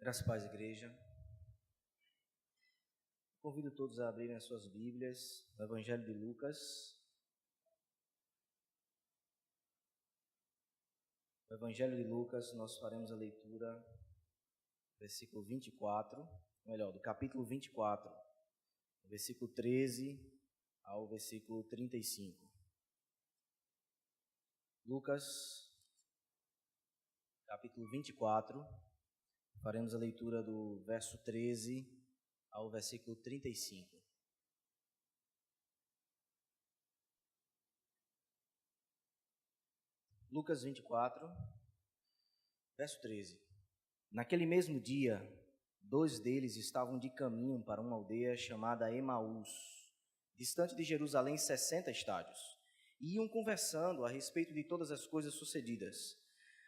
Graças a paz, igreja. Convido todos a abrirem as suas Bíblias no Evangelho de Lucas. No Evangelho de Lucas, nós faremos a leitura do versículo 24, do capítulo 24, do versículo 13 ao versículo 35. Lucas, capítulo 24, faremos a leitura do verso 13 ao versículo 35. Lucas 24, verso 13. Naquele mesmo dia, 2 deles estavam de caminho para uma aldeia chamada Emaús, distante de Jerusalém 60 estádios, e iam conversando a respeito de todas as coisas sucedidas.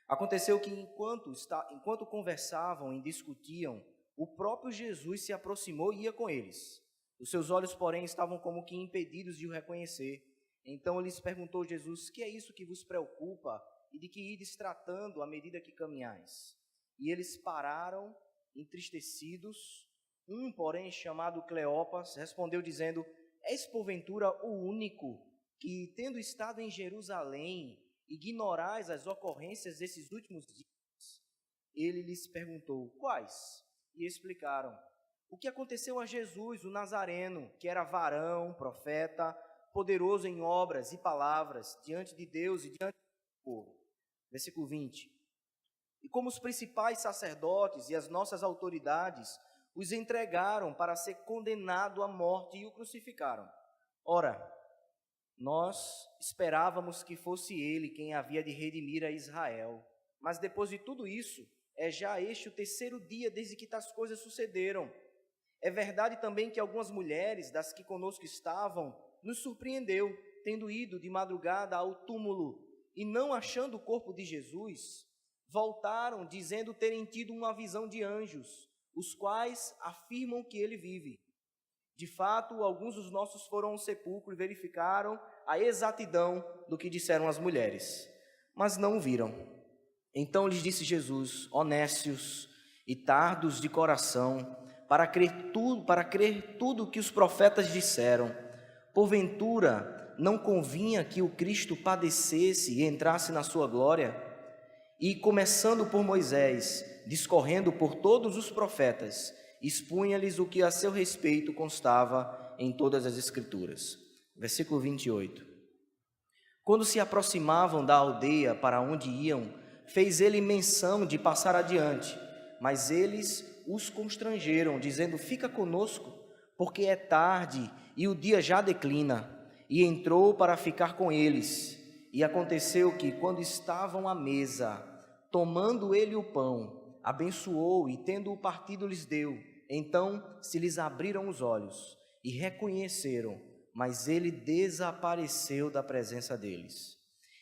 Aconteceu que enquanto conversavam e discutiam, o próprio Jesus se aproximou e ia com eles. Os seus olhos, porém, estavam como que impedidos de o reconhecer. Então lhes perguntou Jesus: que é isso que vos preocupa e de que ides tratando à medida que caminhais? E eles pararam, entristecidos. Um, porém, chamado Cleopas, respondeu dizendo: és porventura o único que, tendo estado em Jerusalém, ignorais as ocorrências desses últimos dias? Ele lhes perguntou: quais? E explicaram: o que aconteceu a Jesus, o Nazareno, que era varão, profeta, poderoso em obras e palavras, diante de Deus e diante do povo. Versículo 20. E como os principais sacerdotes e as nossas autoridades os entregaram para ser condenado à morte e o crucificaram. Ora, nós esperávamos que fosse ele quem havia de redimir a Israel. Mas depois de tudo isso, é já este o 3º dia desde que tais coisas sucederam. É verdade também que algumas mulheres, das que conosco estavam, nos surpreendeu, tendo ido de madrugada ao túmulo e não achando o corpo de Jesus, voltaram dizendo terem tido uma visão de anjos, os quais afirmam que ele vive. De fato, alguns dos nossos foram ao sepulcro e verificaram a exatidão do que disseram as mulheres, mas não o viram. Então lhes disse Jesus: honestos e tardos de coração, para crer tudo o que os profetas disseram. Porventura, não convinha que o Cristo padecesse e entrasse na sua glória? E, começando por Moisés, discorrendo por todos os profetas, expunha-lhes o que a seu respeito constava em todas as Escrituras. Versículo 28. Quando se aproximavam da aldeia para onde iam, fez ele menção de passar adiante, mas eles os constrangeram, dizendo: fica conosco, porque é tarde e o dia já declina. E entrou para ficar com eles. E aconteceu que, quando estavam à mesa, tomando ele o pão, abençoou e, tendo-o partido, lhes deu. Então se lhes abriram os olhos e reconheceram, mas ele desapareceu da presença deles.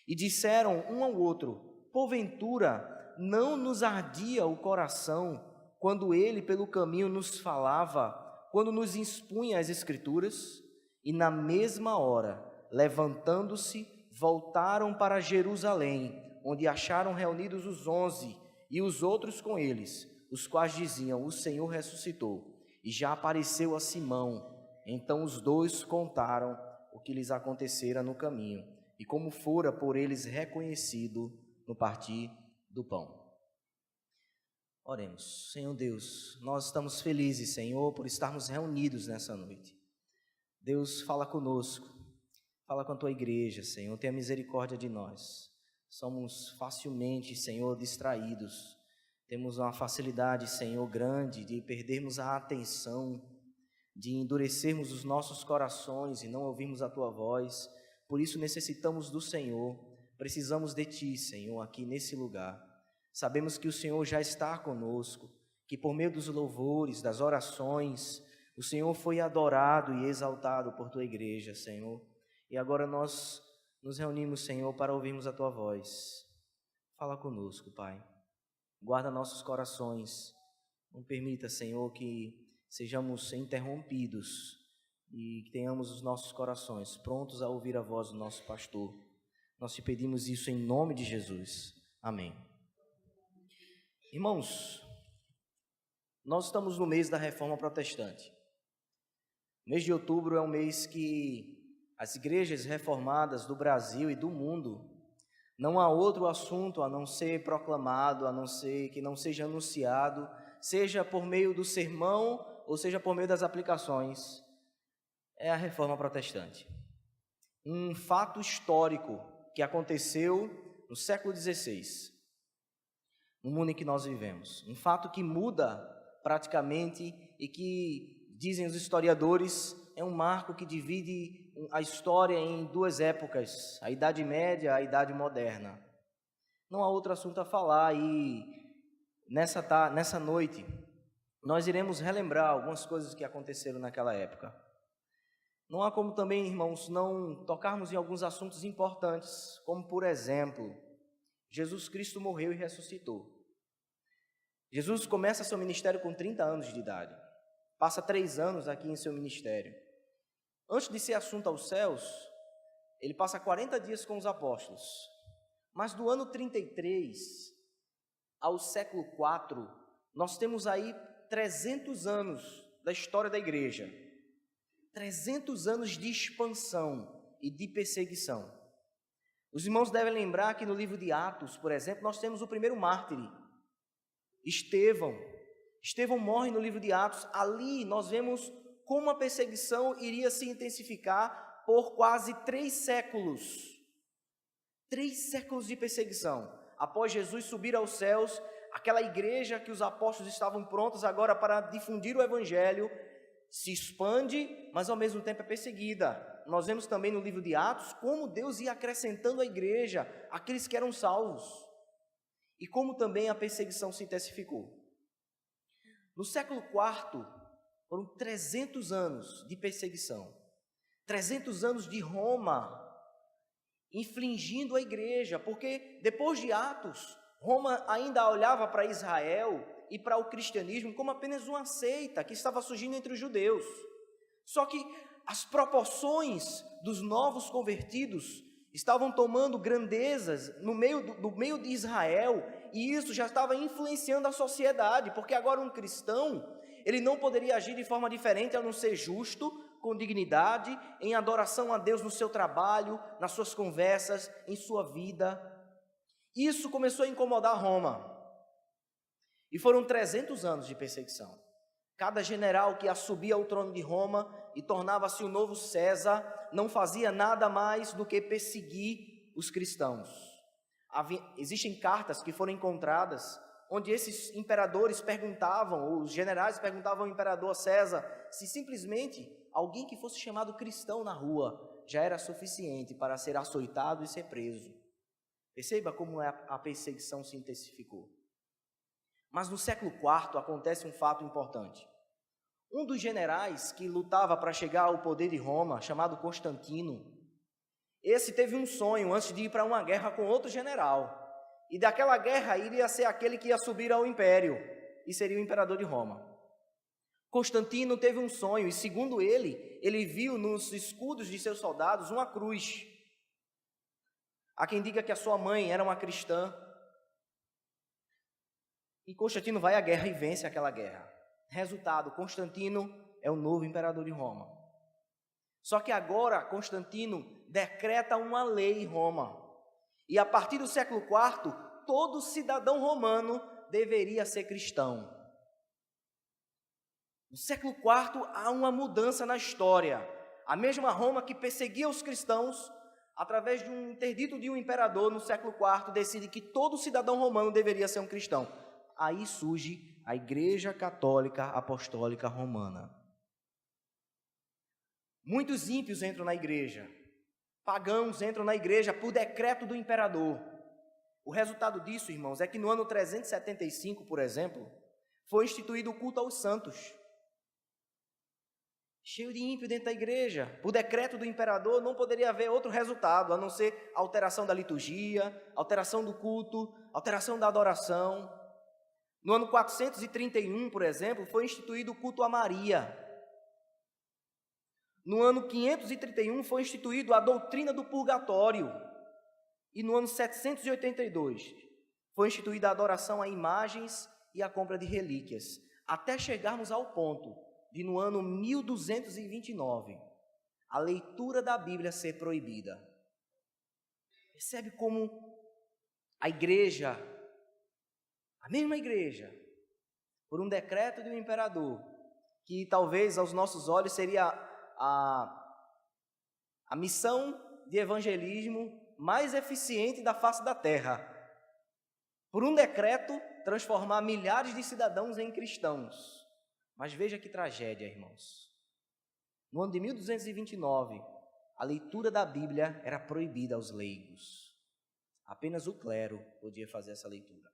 E disseram um ao outro: porventura não nos ardia o coração quando ele pelo caminho nos falava, quando nos expunha as Escrituras? E na mesma hora, levantando-se, voltaram para Jerusalém, onde acharam reunidos os 11 e os outros com eles, os quais diziam: o Senhor ressuscitou e já apareceu a Simão. Então os 2 contaram o que lhes acontecera no caminho e como fora por eles reconhecido no partir do pão. Oremos. Senhor Deus, nós estamos felizes, Senhor, por estarmos reunidos nessa noite. Deus, fala conosco, fala com a tua igreja, Senhor, tenha misericórdia de nós. Somos facilmente, Senhor, distraídos. Temos uma facilidade, Senhor, grande de perdermos a atenção, de endurecermos os nossos corações e não ouvirmos a tua voz. Por isso necessitamos do Senhor, precisamos de ti, Senhor, aqui nesse lugar. Sabemos que o Senhor já está conosco, que por meio dos louvores, das orações, o Senhor foi adorado e exaltado por tua igreja, Senhor. E agora nós nos reunimos, Senhor, para ouvirmos a tua voz. Fala conosco, Pai. Guarda nossos corações. Não permita, Senhor, que sejamos interrompidos e que tenhamos os nossos corações prontos a ouvir a voz do nosso pastor. Nós te pedimos isso em nome de Jesus. Amém. Irmãos, Nós estamos no mês da Reforma Protestante. O mês de outubro é um mês que as igrejas reformadas do Brasil e do mundo, não há outro assunto a não ser proclamado, a não ser que não seja anunciado, seja por meio do sermão ou seja por meio das aplicações, é a Reforma Protestante. Um fato histórico que aconteceu no século XVI, no mundo em que nós vivemos. Um fato que muda praticamente e que, dizem os historiadores, é um marco que divide a história em duas épocas, a Idade Média e a Idade Moderna. Não há outro assunto a falar e nessa noite nós iremos relembrar algumas coisas que aconteceram naquela época. Não há como também, irmãos, não tocarmos em alguns assuntos importantes, como, por exemplo, Jesus Cristo morreu e ressuscitou. Jesus começa seu ministério com 30 anos de idade. Passa 3 anos aqui em seu ministério. Antes de ser assunto aos céus, ele passa 40 dias com os apóstolos. Mas do ano 33 ao século 4, nós temos aí 300 anos da história da igreja. 300 anos de expansão e de perseguição. Os irmãos devem lembrar que no livro de Atos, por exemplo, nós temos o primeiro mártir, Estevão. Estevão morre no livro de Atos. Ali nós vemos como a perseguição iria se intensificar por quase 3 séculos. 3 séculos de perseguição. Após Jesus subir aos céus, aquela igreja que os apóstolos estavam prontos agora para difundir o evangelho, se expande, mas ao mesmo tempo é perseguida. Nós vemos também no livro de Atos como Deus ia acrescentando à igreja aqueles que eram salvos. E como também a perseguição se intensificou. No século IV, foram 300 anos de perseguição. 300 anos de Roma infligindo a igreja, porque depois de Atos, Roma ainda olhava para Israel e para o cristianismo como apenas uma seita que estava surgindo entre os judeus. Só que as proporções dos novos convertidos estavam tomando grandezas no meio de Israel, e isso já estava influenciando a sociedade, porque agora um cristão, ele não poderia agir de forma diferente a não ser justo, com dignidade, em adoração a Deus no seu trabalho, nas suas conversas, em sua vida. Isso começou a incomodar Roma. E foram 300 anos de perseguição. Cada general que subia ao trono de Roma e tornava-se o novo César, não fazia nada mais do que perseguir os cristãos. Existem cartas que foram encontradas, onde esses imperadores perguntavam, os generais perguntavam ao imperador César, se simplesmente alguém que fosse chamado cristão na rua já era suficiente para ser açoitado e ser preso. Perceba como a perseguição se intensificou. Mas no século IV acontece um fato importante. Um dos generais que lutava para chegar ao poder de Roma, chamado Constantino, esse teve um sonho antes de ir para uma guerra com outro general. E daquela guerra iria ser aquele que ia subir ao império e seria o imperador de Roma. Constantino teve um sonho e, segundo ele viu nos escudos de seus soldados uma cruz. Há quem diga que a sua mãe era uma cristã. E Constantino vai à guerra e vence aquela guerra. Resultado, Constantino é o novo imperador de Roma. Só que agora Constantino decreta uma lei em Roma. E a partir do século IV, todo cidadão romano deveria ser cristão. No século IV há uma mudança na história. A mesma Roma que perseguia os cristãos, através de um interdito de um imperador no século IV, decide que todo cidadão romano deveria ser um cristão. Aí surge a Igreja Católica Apostólica Romana. Muitos ímpios entram na igreja, pagãos entram na igreja por decreto do imperador. O resultado disso, irmãos, é que no ano 375, por exemplo, foi instituído o culto aos santos. Cheio de ímpio dentro da igreja. Por decreto do imperador, não poderia haver outro resultado, a não ser alteração da liturgia, alteração do culto, alteração da adoração. No ano 431, por exemplo, foi instituído o culto a Maria. No ano 531 foi instituído a doutrina do purgatório. E no ano 782 foi instituída a adoração a imagens e a compra de relíquias. até chegarmos ao ponto de, no ano 1229, a leitura da Bíblia ser proibida. Percebe como a igreja, a mesma igreja, por um decreto de um imperador, que talvez aos nossos olhos seria a missão de evangelismo mais eficiente da face da terra, por um decreto transformar milhares de cidadãos em cristãos. Mas veja que tragédia, irmãos. No ano de 1229, a leitura da Bíblia era proibida aos leigos. Apenas o clero podia fazer essa leitura.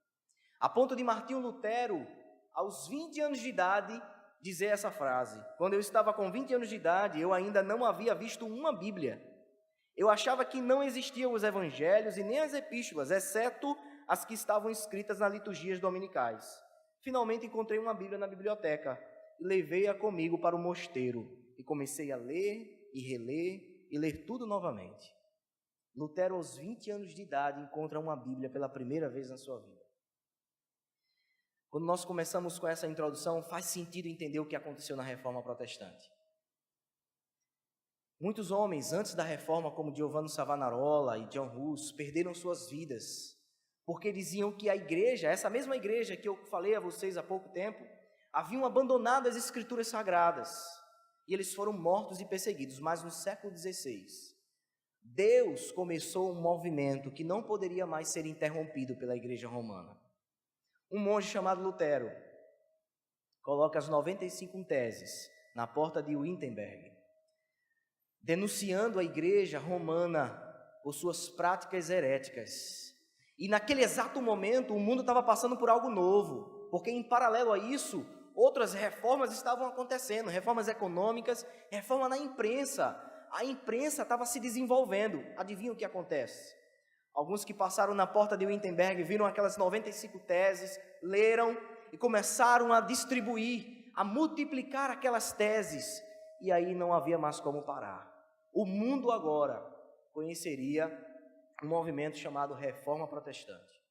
A ponto de Martinho Lutero, aos 20 anos de idade, dizer essa frase: quando eu estava com 20 anos de idade, eu ainda não havia visto uma Bíblia. Eu achava que não existiam os evangelhos e nem as epístolas, exceto as que estavam escritas nas liturgias dominicais. Finalmente encontrei uma Bíblia na biblioteca e levei-a comigo para o mosteiro e comecei a ler e reler e ler tudo novamente. Lutero, aos 20 anos de idade, encontra uma Bíblia pela primeira vez na sua vida. Quando nós começamos com essa introdução, faz sentido entender o que aconteceu na Reforma Protestante. Muitos homens, antes da Reforma, como Giovanni Savonarola e John Hus, perderam suas vidas, porque diziam que a igreja, essa mesma igreja que eu falei a vocês há pouco tempo, haviam abandonado as Escrituras Sagradas, e eles foram mortos e perseguidos. Mas no século XVI, Deus começou um movimento que não poderia mais ser interrompido pela igreja romana. Um monge chamado Lutero coloca as 95 teses na porta de Wittenberg, denunciando a igreja romana por suas práticas heréticas. E naquele exato momento o mundo estava passando por algo novo, porque em paralelo a isso, outras reformas estavam acontecendo, reformas econômicas, reforma na imprensa. A imprensa estava se desenvolvendo. Adivinha o que acontece? Alguns que passaram na porta de Wittenberg viram aquelas 95 teses, leram e começaram a distribuir, a multiplicar aquelas teses. E aí não havia mais como parar. O mundo agora conheceria um movimento chamado Reforma Protestante.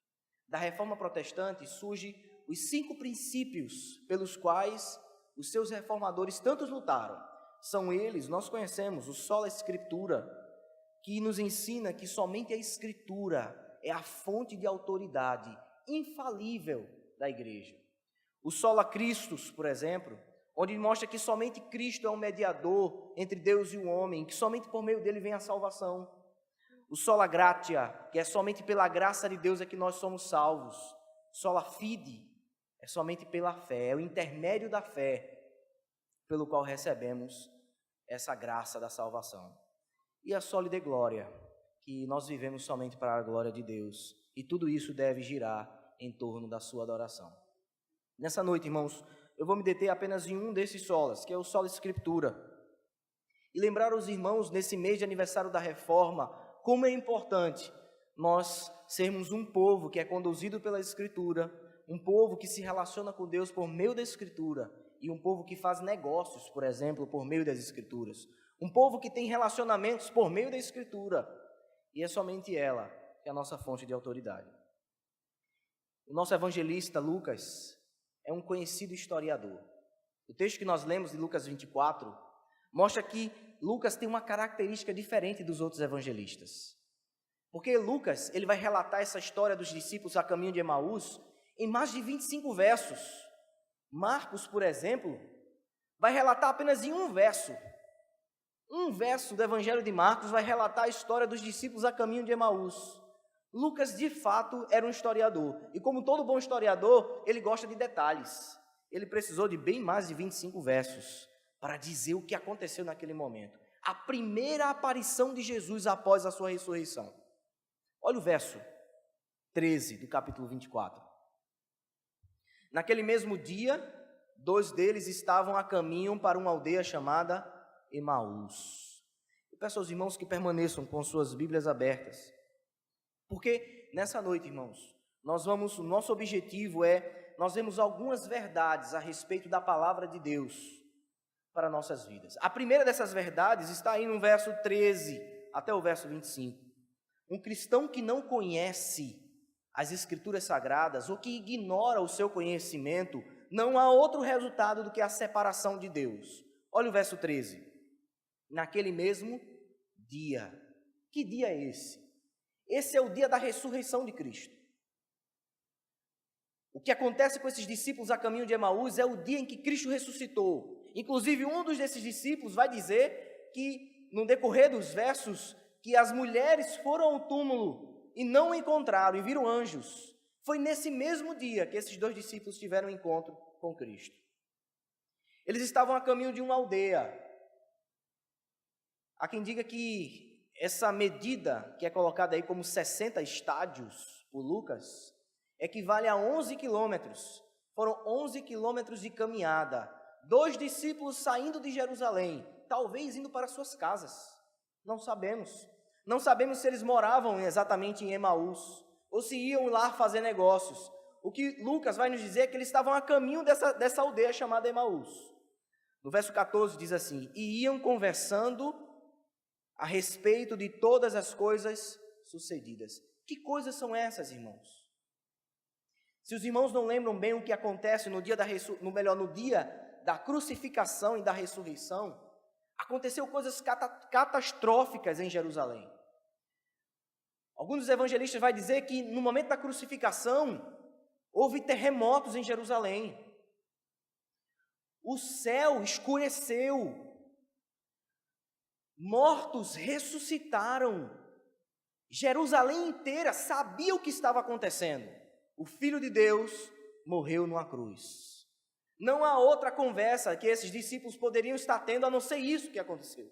Da Reforma Protestante surgem os 5 princípios pelos quais os seus reformadores tantos lutaram. São eles, nós conhecemos, o Sola Scriptura, que nos ensina que somente a Escritura é a fonte de autoridade infalível da igreja. O Sola Christus, por exemplo, onde mostra que somente Cristo é um mediador entre Deus e o homem, que somente por meio dele vem a salvação. O Sola Gratia, que é somente pela graça de Deus é que nós somos salvos. Sola Fide, é somente pela fé, é o intermédio da fé pelo qual recebemos essa graça da salvação. E a Soli Deo Gloria, que nós vivemos somente para a glória de Deus. E tudo isso deve girar em torno da sua adoração. Nessa noite, irmãos, eu vou me deter apenas em um desses solas, que é o Sola Scriptura. E lembrar aos irmãos, nesse mês de aniversário da Reforma, como é importante nós sermos um povo que é conduzido pela Escritura, um povo que se relaciona com Deus por meio da Escritura, e um povo que faz negócios, por exemplo, por meio das Escrituras. Um povo que tem relacionamentos por meio da Escritura. E é somente ela que é a nossa fonte de autoridade. O nosso evangelista, Lucas, é um conhecido historiador. O texto que nós lemos de Lucas 24 mostra que Lucas tem uma característica diferente dos outros evangelistas. Porque Lucas, ele vai relatar essa história dos discípulos a caminho de Emaús em mais de 25 versos. Marcos, por exemplo, vai relatar apenas em um verso. Um verso do Evangelho de Marcos vai relatar a história dos discípulos a caminho de Emaús. Lucas, de fato, era um historiador. E como todo bom historiador, ele gosta de detalhes. Ele precisou de bem mais de 25 versos para dizer o que aconteceu naquele momento. A primeira aparição de Jesus após a sua ressurreição. Olha o verso 13 do capítulo 24. Naquele mesmo dia, 2 deles estavam a caminho para uma aldeia chamada Emaús. Eu peço aos irmãos que permaneçam com suas Bíblias abertas, porque nessa noite, irmãos, o nosso objetivo nós vemos algumas verdades a respeito da palavra de Deus para nossas vidas. A primeira dessas verdades está aí no verso 13 até o verso 25. Um cristão que não conhece as Escrituras Sagradas ou que ignora o seu conhecimento não há outro resultado do que a separação de Deus. Olha o verso 13. Naquele mesmo dia. Que dia é esse? Esse é o dia da ressurreição de Cristo. O que acontece com esses discípulos a caminho de Emaús é o dia em que Cristo ressuscitou. Inclusive, um desses discípulos vai dizer que, no decorrer dos versos, que as mulheres foram ao túmulo e não o encontraram, e viram anjos. Foi nesse mesmo dia que esses 2 discípulos tiveram um encontro com Cristo. Eles estavam a caminho de uma aldeia. Há quem diga que essa medida, que é colocada aí como 60 estádios por Lucas, equivale a 11 quilômetros. Foram 11 quilômetros de caminhada. 2 discípulos saindo de Jerusalém, talvez indo para suas casas. Não sabemos. Não sabemos se eles moravam exatamente em Emaús, ou se iam lá fazer negócios. O que Lucas vai nos dizer é que eles estavam a caminho dessa aldeia chamada Emaús. No verso 14 diz assim: e iam conversando a respeito de todas as coisas sucedidas. Que coisas são essas, irmãos? Se os irmãos não lembram bem o que acontece no dia da crucificação e da ressurreição, aconteceu coisas catastróficas em Jerusalém. Alguns dos evangelistas vão dizer que no momento da crucificação, houve terremotos em Jerusalém. O céu escureceu. Mortos ressuscitaram. Jerusalém inteira sabia o que estava acontecendo. O Filho de Deus morreu numa cruz. Não há outra conversa que esses discípulos poderiam estar tendo a não ser isso que aconteceu.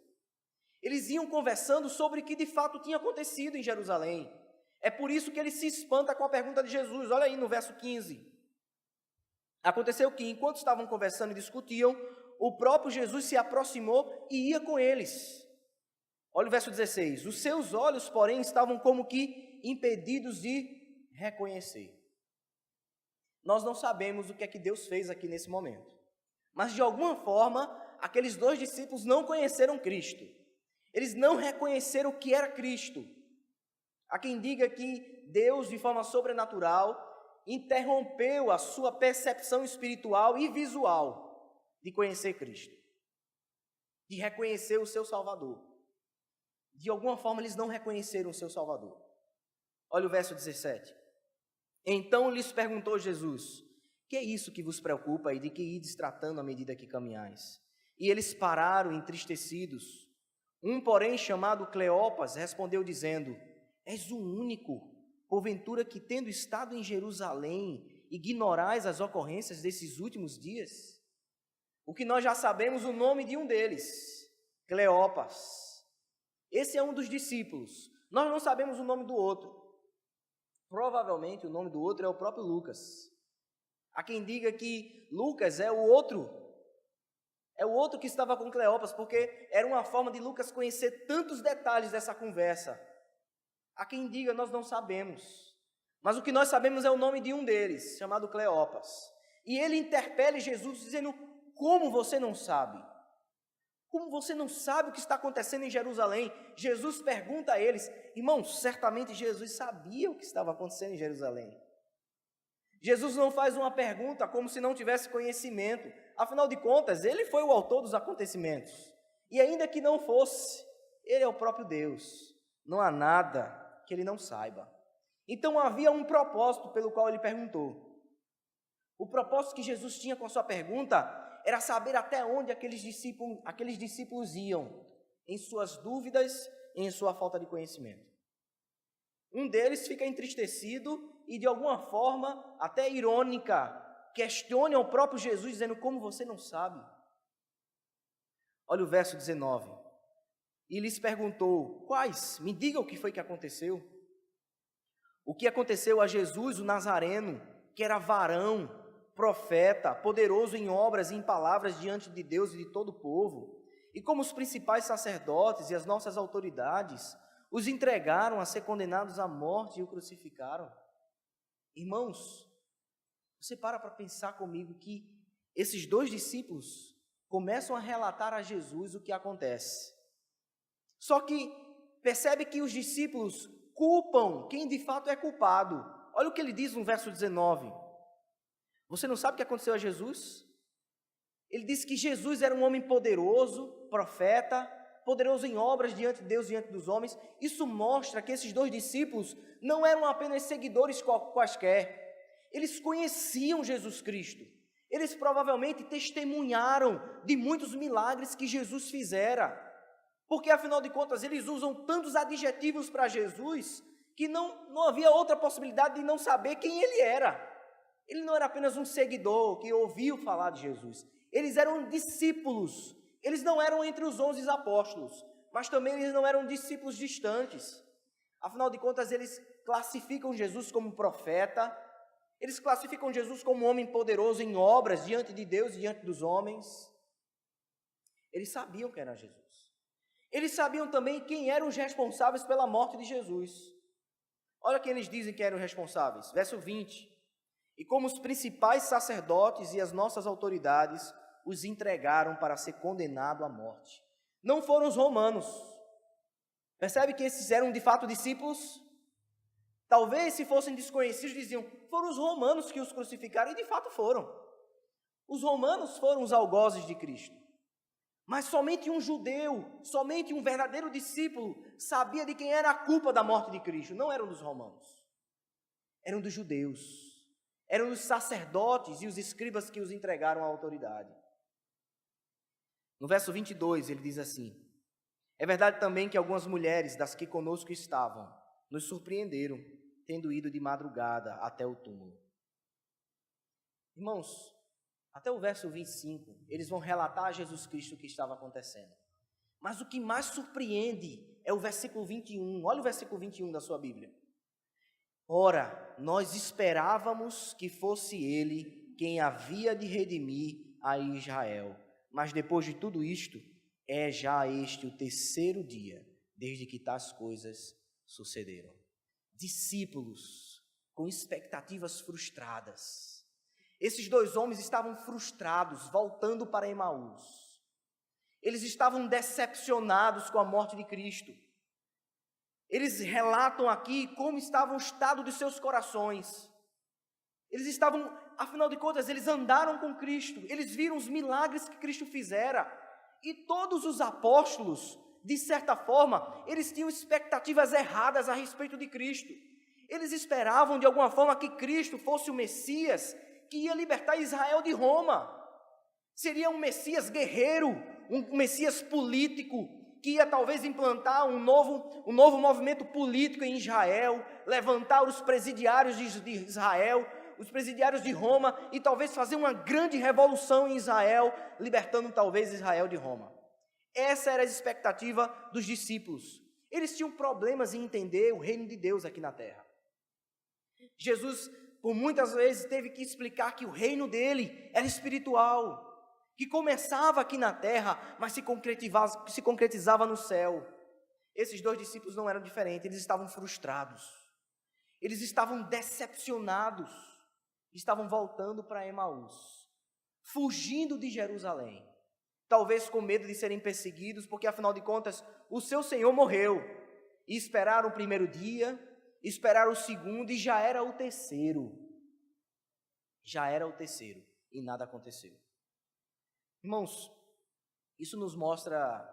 Eles iam conversando sobre o que de fato tinha acontecido em Jerusalém. É por isso que ele se espanta com a pergunta de Jesus. Olha aí no verso 15. Aconteceu que, enquanto estavam conversando e discutiam, o próprio Jesus se aproximou e ia com eles. Olha o verso 16. Os seus olhos, porém, estavam como que impedidos de reconhecer. Nós não sabemos o que é que Deus fez aqui nesse momento. Mas, de alguma forma, aqueles 2 discípulos não conheceram Cristo. Eles não reconheceram o que era Cristo. Há quem diga que Deus, de forma sobrenatural, interrompeu a sua percepção espiritual e visual de conhecer Cristo, de reconhecer o seu Salvador. De alguma forma, eles não reconheceram o seu Salvador. Olha o verso 17. Então lhes perguntou Jesus: que é isso que vos preocupa e de que ides tratando à medida que caminhais? E eles pararam entristecidos. Um, porém, chamado Cleopas, respondeu dizendo: és o único, porventura, que tendo estado em Jerusalém, ignorais as ocorrências desses últimos dias? O que nós já sabemos o nome de um deles, Cleopas. Esse é um dos discípulos. Nós não sabemos o nome do outro. Provavelmente o nome do outro é o próprio Lucas. Há quem diga que Lucas é o outro que estava com Cleopas, porque era uma forma de Lucas conhecer tantos detalhes dessa conversa. Há quem diga, nós não sabemos. Mas o que nós sabemos é o nome de um deles, chamado Cleopas. E ele interpela Jesus dizendo: como você não sabe? Como você não sabe o que está acontecendo em Jerusalém? Jesus pergunta a eles. Irmãos, certamente Jesus sabia o que estava acontecendo em Jerusalém. Jesus não faz uma pergunta como se não tivesse conhecimento. Afinal de contas, ele foi o autor dos acontecimentos. E ainda que não fosse, ele é o próprio Deus. Não há nada que ele não saiba. Então havia um propósito pelo qual ele perguntou. O propósito que Jesus tinha com a sua pergunta era saber até onde aqueles discípulos iam, em suas dúvidas e em sua falta de conhecimento. Um deles fica entristecido e, de alguma forma, até irônica, questiona o próprio Jesus, dizendo: como você não sabe? Olha o verso 19. E lhes perguntou: quais? Me diga o que foi que aconteceu. O que aconteceu a Jesus, o Nazareno, que era varão, profeta, poderoso em obras e em palavras diante de Deus e de todo o povo, e como os principais sacerdotes e as nossas autoridades os entregaram a ser condenados à morte e o crucificaram. Irmãos, você para pensar comigo que esses 2 discípulos começam a relatar a Jesus o que acontece. Só que percebe que os discípulos culpam quem de fato é culpado. Olha o que ele diz no verso 19. Você não sabe o que aconteceu a Jesus? Ele disse que Jesus era um homem poderoso, profeta, poderoso em obras diante de Deus, diante dos homens. Isso mostra que esses 2 discípulos não eram apenas seguidores quaisquer. Eles conheciam Jesus Cristo. Eles provavelmente testemunharam de muitos milagres que Jesus fizera. Porque, afinal de contas, eles usam tantos adjetivos para Jesus que não havia outra possibilidade de não saber quem ele era. Ele não era apenas um seguidor que ouviu falar de Jesus. Eles eram discípulos. Eles não eram entre os 11 apóstolos, mas também eles não eram discípulos distantes. Afinal de contas, eles classificam Jesus como profeta, eles classificam Jesus como um homem poderoso em obras diante de Deus e diante dos homens. Eles sabiam quem era Jesus. Eles sabiam também quem eram os responsáveis pela morte de Jesus. Olha quem eles dizem que eram os responsáveis. Verso 20. E como os principais sacerdotes e as nossas autoridades os entregaram para ser condenado à morte. Não foram os romanos. Percebe que esses eram de fato discípulos? Talvez se fossem desconhecidos diziam, foram os romanos que os crucificaram, e de fato foram. Os romanos foram os algozes de Cristo. Mas somente um judeu, somente um verdadeiro discípulo sabia de quem era a culpa da morte de Cristo. Não eram dos romanos, eram dos judeus, eram os sacerdotes e os escribas que os entregaram à autoridade. No verso 22 ele diz assim, é verdade também que algumas mulheres das que conosco estavam nos surpreenderam, tendo ido de madrugada até o túmulo. Irmãos, até o verso 25, eles vão relatar a Jesus Cristo o que estava acontecendo. Mas o que mais surpreende é o versículo 21. Olha o versículo 21 da sua Bíblia. Ora, nós esperávamos que fosse ele quem havia de redimir a Israel. Mas depois de tudo isto, é já este o 3º dia, desde que tais coisas sucederam. Discípulos com expectativas frustradas. Esses 2 homens estavam frustrados, voltando para Emaús. Eles estavam decepcionados com a morte de Cristo. Eles relatam aqui como estava o estado de seus corações. Eles estavam, afinal de contas, eles andaram com Cristo. Eles viram os milagres que Cristo fizera. E todos os apóstolos, de certa forma, eles tinham expectativas erradas a respeito de Cristo. Eles esperavam, de alguma forma, que Cristo fosse o Messias que ia libertar Israel de Roma. Seria um Messias guerreiro, um Messias político, que ia talvez implantar um novo movimento político em Israel, levantar os presidiários de Israel, os presidiários de Roma, e talvez fazer uma grande revolução em Israel, libertando talvez Israel de Roma. Essa era a expectativa dos discípulos. Eles tinham problemas em entender o reino de Deus aqui na terra. Jesus, por muitas vezes, teve que explicar que o reino dele era espiritual, que começava aqui na terra, mas se concretizava no céu. Esses 2 discípulos não eram diferentes, eles estavam frustrados, eles estavam decepcionados, estavam voltando para Emaús, fugindo de Jerusalém, talvez com medo de serem perseguidos, porque afinal de contas, o seu Senhor morreu, e esperaram o 1º dia, esperaram o 2º, e já era o 3º. Já era o 3º, e nada aconteceu. Irmãos, isso nos mostra,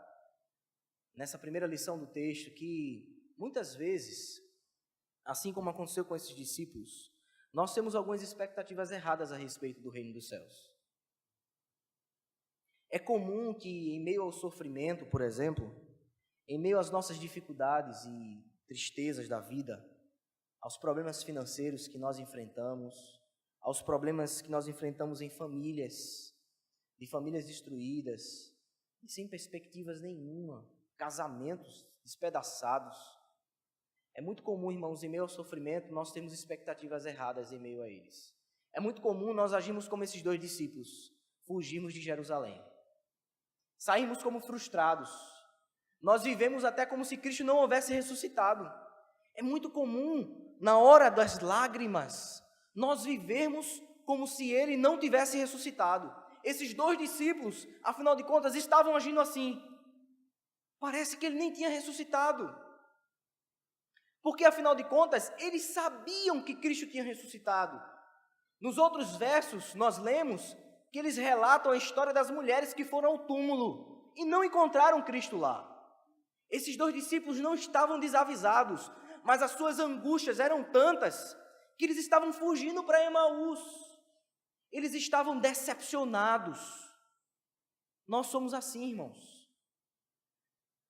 nessa primeira lição do texto, que muitas vezes, assim como aconteceu com esses discípulos, nós temos algumas expectativas erradas a respeito do reino dos céus. É comum que, em meio ao sofrimento, por exemplo, em meio às nossas dificuldades e tristezas da vida, aos problemas financeiros que nós enfrentamos, aos problemas que nós enfrentamos em famílias, de famílias destruídas, e sem perspectivas nenhuma, casamentos despedaçados. É muito comum, irmãos, em meio ao sofrimento, nós temos expectativas erradas em meio a eles. É muito comum nós agirmos como esses 2 discípulos, fugirmos de Jerusalém. Saímos como frustrados. Nós vivemos até como se Cristo não houvesse ressuscitado. É muito comum, na hora das lágrimas, nós vivermos como se Ele não tivesse ressuscitado. Esses 2 discípulos, afinal de contas, estavam agindo assim. Parece que Ele nem tinha ressuscitado. Porque, afinal de contas, eles sabiam que Cristo tinha ressuscitado. Nos outros versos, nós lemos que eles relatam a história das mulheres que foram ao túmulo e não encontraram Cristo lá. Esses 2 discípulos não estavam desavisados, mas as suas angústias eram tantas que eles estavam fugindo para Emaús. Eles estavam decepcionados. Nós somos assim, irmãos.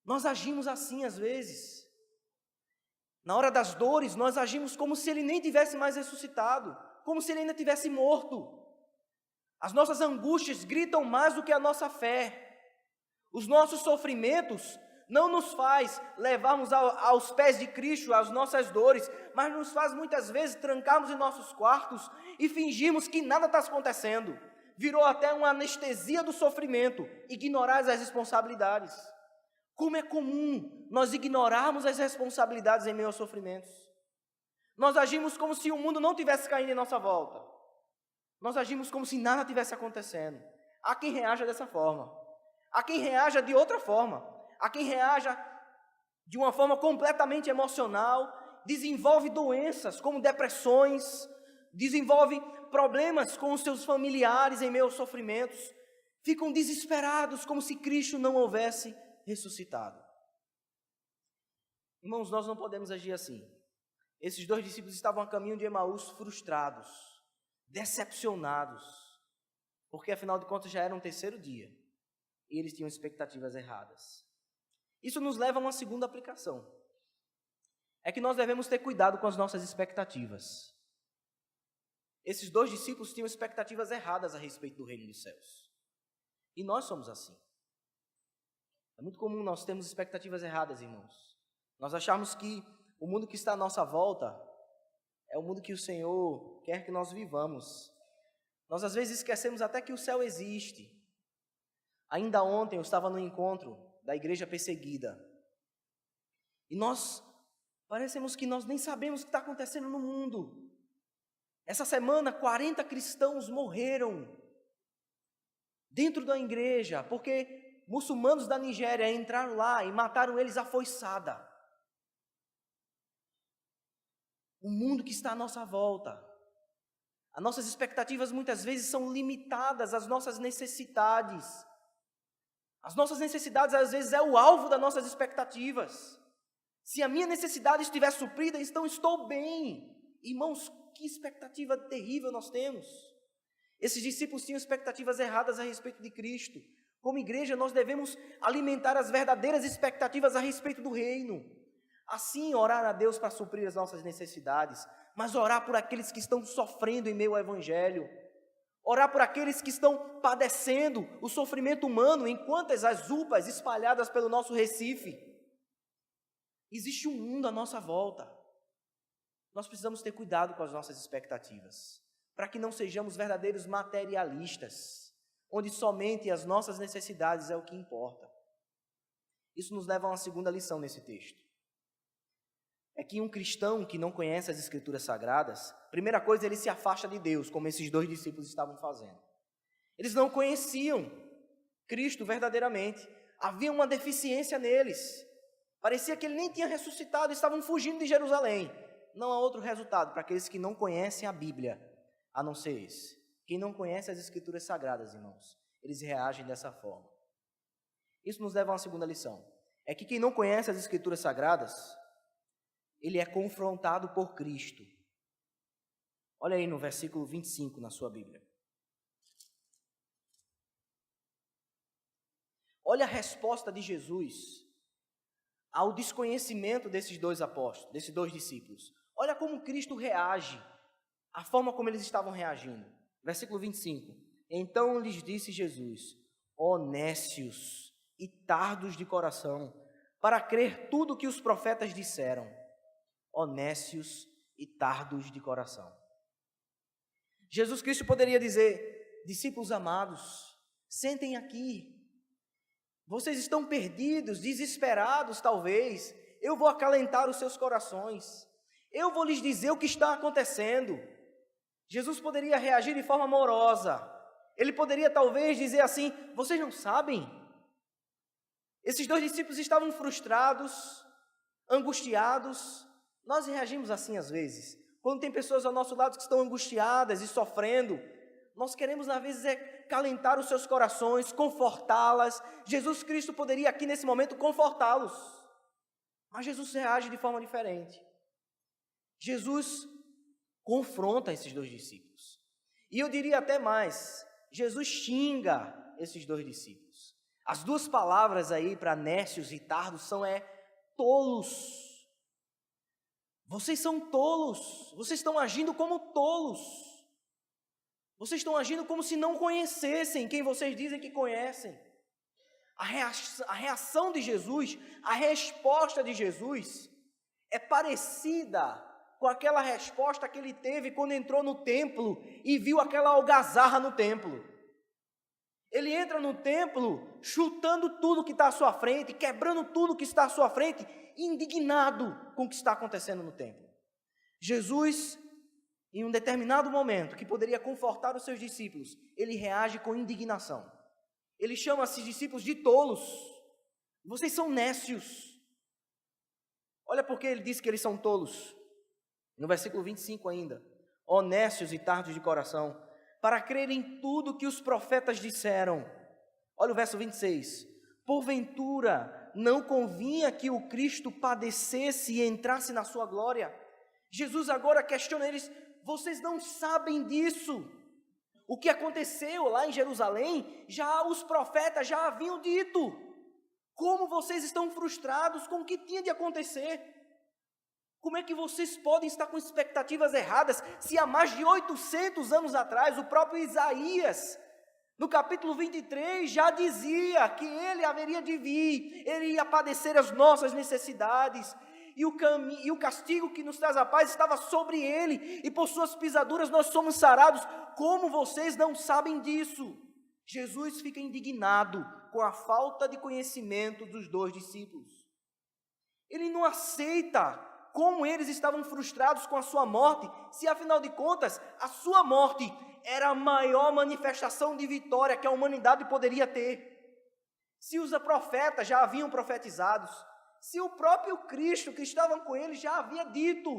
Nós agimos assim às vezes. Na hora das dores, nós agimos como se ele nem tivesse mais ressuscitado, como se ele ainda tivesse morto. As nossas angústias gritam mais do que a nossa fé. Os nossos sofrimentos não nos faz levarmos aos pés de Cristo as nossas dores, mas nos faz muitas vezes trancarmos em nossos quartos e fingirmos que nada está acontecendo. Virou até uma anestesia do sofrimento, ignorar as responsabilidades. Como é comum nós ignorarmos as responsabilidades em meio aos sofrimentos. Nós agimos como se o mundo não tivesse caindo em nossa volta. Nós agimos como se nada tivesse acontecendo. Há quem reaja dessa forma. Há quem reaja de outra forma. Há quem reaja de uma forma completamente emocional, desenvolve doenças como depressões, desenvolve problemas com os seus familiares em meio aos sofrimentos, ficam desesperados como se Cristo não houvesse ressuscitado. Irmãos, nós não podemos agir assim. Esses 2 discípulos estavam a caminho de Emaús frustrados, decepcionados, porque afinal de contas já era um 3º dia e eles tinham expectativas erradas. Isso nos leva a uma segunda aplicação. É que nós devemos ter cuidado com as nossas expectativas. Esses 2 discípulos tinham expectativas erradas a respeito do reino dos céus. E nós somos assim. É muito comum nós termos expectativas erradas, irmãos. Nós acharmos que o mundo que está à nossa volta é o mundo que o Senhor quer que nós vivamos. Nós às vezes esquecemos até que o céu existe. Ainda ontem eu estava no encontro da igreja perseguida. E nós parecemos que nós nem sabemos o que está acontecendo no mundo. Essa semana, 40 cristãos morreram dentro da igreja, porque muçulmanos da Nigéria entraram lá e mataram eles à foiçada. O mundo que está à nossa volta. As nossas expectativas muitas vezes são limitadas às nossas necessidades. As nossas necessidades, às vezes, é o alvo das nossas expectativas. Se a minha necessidade estiver suprida, então estou bem. Irmãos, que expectativa terrível nós temos. Esses discípulos tinham expectativas erradas a respeito de Cristo. Como igreja, nós devemos alimentar as verdadeiras expectativas a respeito do reino. Assim, orar a Deus para suprir as nossas necessidades, mas orar por aqueles que estão sofrendo em meio ao Evangelho. Orar por aqueles que estão padecendo o sofrimento humano em quantas as UPAs espalhadas pelo nosso Recife. Existe um mundo à nossa volta. Nós precisamos ter cuidado com as nossas expectativas, para que não sejamos verdadeiros materialistas, onde somente as nossas necessidades é o que importa. Isso nos leva a uma segunda lição nesse texto. É que um cristão que não conhece as Escrituras Sagradas, primeira coisa, ele se afasta de Deus, como esses 2 discípulos estavam fazendo. Eles não conheciam Cristo verdadeiramente. Havia uma deficiência neles. Parecia que ele nem tinha ressuscitado, estavam fugindo de Jerusalém. Não há outro resultado para aqueles que não conhecem a Bíblia, a não ser esse. Quem não conhece as Escrituras Sagradas, irmãos, eles reagem dessa forma. Isso nos leva a uma segunda lição. É que quem não conhece as Escrituras Sagradas, ele é confrontado por Cristo. Olha aí no versículo 25 na sua Bíblia. Olha a resposta de Jesus ao desconhecimento desses 2 apóstolos, desses 2 discípulos. Olha como Cristo reage, a forma como eles estavam reagindo. Versículo 25. Então lhes disse Jesus: ó nécios e tardos de coração, para crer tudo o que os profetas disseram. Ó nécios e tardos de coração. Jesus Cristo poderia dizer: discípulos amados, sentem aqui. Vocês estão perdidos, desesperados talvez. Eu vou acalentar os seus corações. Eu vou lhes dizer o que está acontecendo. Jesus poderia reagir de forma amorosa. Ele poderia talvez dizer assim: vocês não sabem? Esses 2 discípulos estavam frustrados, angustiados. Nós reagimos assim às vezes, quando tem pessoas ao nosso lado que estão angustiadas e sofrendo, nós queremos, às vezes, calentar os seus corações, confortá-las. Jesus Cristo poderia aqui nesse momento confortá-los, mas Jesus reage de forma diferente. Jesus confronta esses dois discípulos. E eu diria até mais, Jesus xinga esses dois discípulos. As duas palavras aí para nércios e tardos são tolos. Vocês são tolos, vocês estão agindo como tolos. Vocês estão agindo como se não conhecessem quem vocês dizem que conhecem. A reação de Jesus, a resposta de Jesus é parecida com aquela resposta que ele teve quando entrou no templo e viu aquela algazarra no templo. Ele entra no templo chutando tudo que está à sua frente, quebrando tudo que está à sua frente, indignado com o que está acontecendo no templo. Jesus, em um determinado momento, que poderia confortar os seus discípulos, ele reage com indignação. Ele chama esses discípulos de tolos. Vocês são nércios. Olha porque ele disse que eles são tolos. No versículo 25 ainda. Ó nércios e tardos de coração, para crer em tudo que os profetas disseram. Olha o verso 26. Porventura, não convinha que o Cristo padecesse e entrasse na sua glória? Jesus agora questiona eles, vocês não sabem disso. O que aconteceu lá em Jerusalém, já os profetas já haviam dito. Como vocês estão frustrados com o que tinha de acontecer? Como é que vocês podem estar com expectativas erradas, se há mais de 800 anos atrás, o próprio Isaías, no capítulo 23, já dizia que ele haveria de vir, ele ia padecer as nossas necessidades, e o castigo que nos traz a paz estava sobre ele, e por suas pisaduras nós somos sarados. Como vocês não sabem disso? Jesus fica indignado com a falta de conhecimento dos dois discípulos. Ele não aceita como eles estavam frustrados com a sua morte, se afinal de contas, a sua morte era a maior manifestação de vitória que a humanidade poderia ter. Se os profetas já haviam profetizado, se o próprio Cristo que estava com eles já havia dito,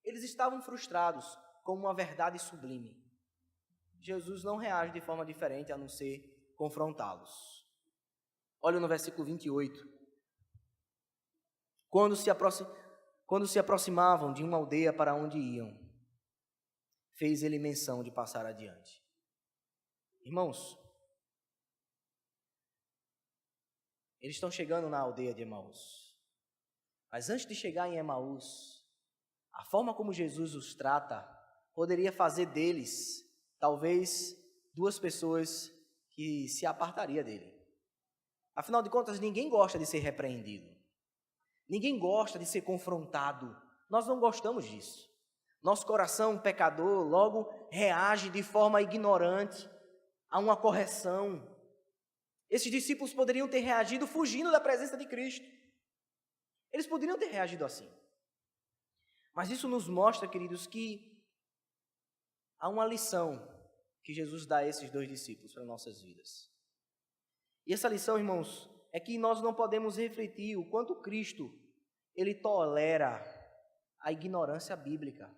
eles estavam frustrados com uma verdade sublime. Jesus não reage de forma diferente a não ser confrontá-los. Olha no versículo 28. Quando se aproximavam de uma aldeia para onde iam, fez ele menção de passar adiante. Irmãos, eles estão chegando na aldeia de Emaús. Mas antes de chegar em Emaús, a forma como Jesus os trata poderia fazer deles, talvez, duas pessoas que se apartaria dele. Afinal de contas, ninguém gosta de ser repreendido. Ninguém gosta de ser confrontado. Nós não gostamos disso. Nosso coração pecador logo reage de forma ignorante a uma correção. Esses discípulos poderiam ter reagido fugindo da presença de Cristo. Eles poderiam ter reagido assim. Mas isso nos mostra, queridos, que há uma lição que Jesus dá a esses dois discípulos para nossas vidas. E essa lição, irmãos, é que nós não podemos refletir o quanto Cristo, ele tolera a ignorância bíblica.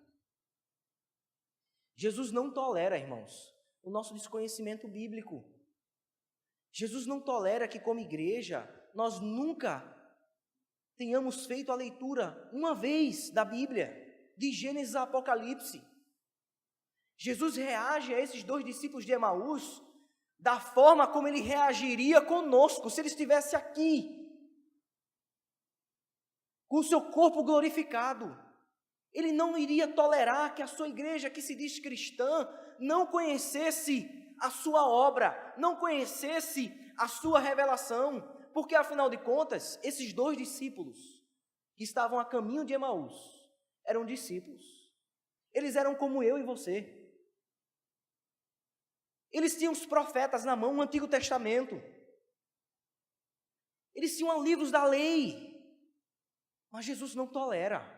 Jesus não tolera, irmãos, o nosso desconhecimento bíblico. Jesus não tolera que, como igreja, nós nunca tenhamos feito a leitura uma vez da Bíblia, de Gênesis a Apocalipse. Jesus reage a esses dois discípulos de Emaús da forma como ele reagiria conosco, se ele estivesse aqui, com o seu corpo glorificado. Ele não iria tolerar que a sua igreja, que se diz cristã, não conhecesse a sua obra, não conhecesse a sua revelação, porque afinal de contas, esses dois discípulos que estavam a caminho de Emaús eram discípulos. Eles eram como eu e você. Eles tinham os profetas na mão, o Antigo Testamento. Eles tinham livros da lei. Mas Jesus não tolera.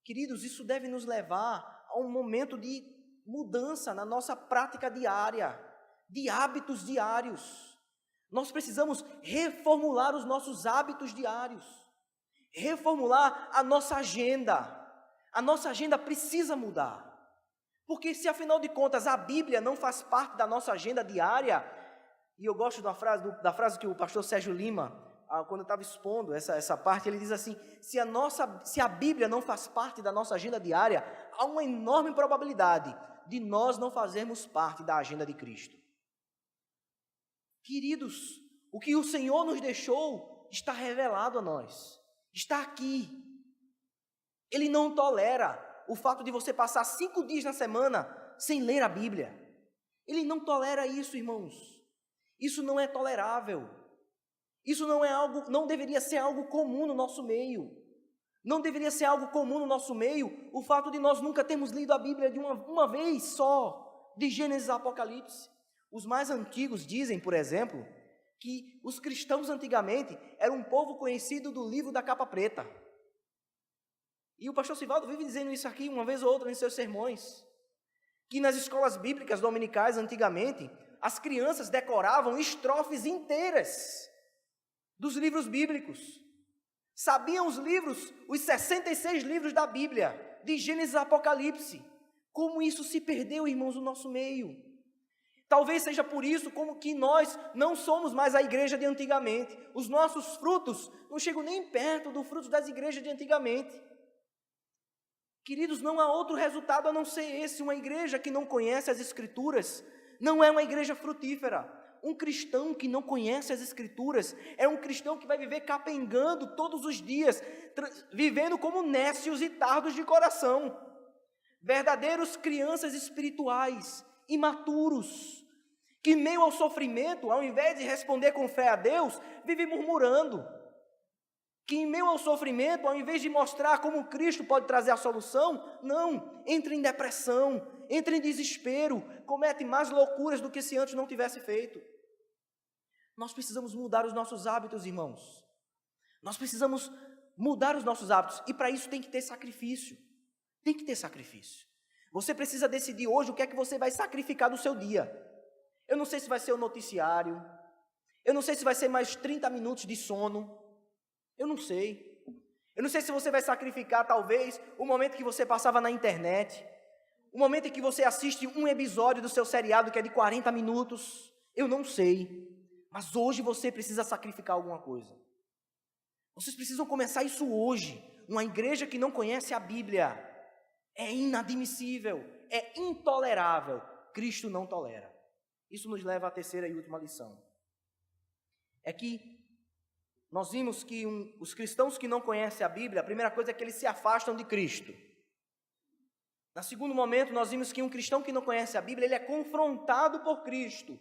Queridos, isso deve nos levar a um momento de mudança na nossa prática diária, de hábitos diários. Nós precisamos reformular os nossos hábitos diários, reformular a nossa agenda. A nossa agenda precisa mudar. Porque se afinal de contas a Bíblia não faz parte da nossa agenda diária, e eu gosto da frase que o pastor Sérgio Lima, quando eu estava expondo essa parte, ele diz assim, se a Bíblia não faz parte da nossa agenda diária, há uma enorme probabilidade de nós não fazermos parte da agenda de Cristo. Queridos, o que o Senhor nos deixou está revelado a nós, está aqui. Ele não tolera o fato de você passar 5 dias na semana sem ler a Bíblia. Ele não tolera isso, irmãos. Isso não é tolerável. Isso não deveria ser algo comum no nosso meio. Não deveria ser algo comum no nosso meio o fato de nós nunca termos lido a Bíblia de uma vez só, de Gênesis a Apocalipse. Os mais antigos dizem, por exemplo, que os cristãos antigamente eram um povo conhecido do livro da capa preta. E o pastor Sivaldo vive dizendo isso aqui uma vez ou outra em seus sermões, que nas escolas bíblicas dominicais antigamente, as crianças decoravam estrofes inteiras dos livros bíblicos. Sabiam os 66 livros da Bíblia, de Gênesis a Apocalipse. Como isso se perdeu, irmãos, no nosso meio. Talvez seja por isso como que nós não somos mais a igreja de antigamente. Os nossos frutos não chegam nem perto dos frutos das igrejas de antigamente. Queridos, não há outro resultado a não ser esse. Uma igreja que não conhece as Escrituras não é uma igreja frutífera. Um cristão que não conhece as Escrituras é um cristão que vai viver capengando todos os dias, vivendo como nécios e tardos de coração. Verdadeiros crianças espirituais, imaturos, que em meio ao sofrimento, ao invés de responder com fé a Deus, vive murmurando. Que em meio ao sofrimento, ao invés de mostrar como Cristo pode trazer a solução, não, entra em depressão, entra em desespero, comete mais loucuras do que se antes não tivesse feito. Nós precisamos mudar os nossos hábitos, irmãos. Nós precisamos mudar os nossos hábitos, e para isso tem que ter sacrifício. Tem que ter sacrifício. Você precisa decidir hoje o que é que você vai sacrificar do seu dia. Eu não sei se vai ser o noticiário, eu não sei se vai ser mais 30 minutos de sono, eu não sei. Eu não sei se você vai sacrificar, talvez, o momento que você passava na internet, o momento em que você assiste um episódio do seu seriado que é de 40 minutos. Eu não sei. Mas hoje você precisa sacrificar alguma coisa. Vocês precisam começar isso hoje. Uma igreja que não conhece a Bíblia é inadmissível, é intolerável. Cristo não tolera. Isso nos leva à terceira e última lição. É que nós vimos que os cristãos que não conhecem a Bíblia, a primeira coisa é que eles se afastam de Cristo. No segundo momento, nós vimos que um cristão que não conhece a Bíblia, ele é confrontado por Cristo.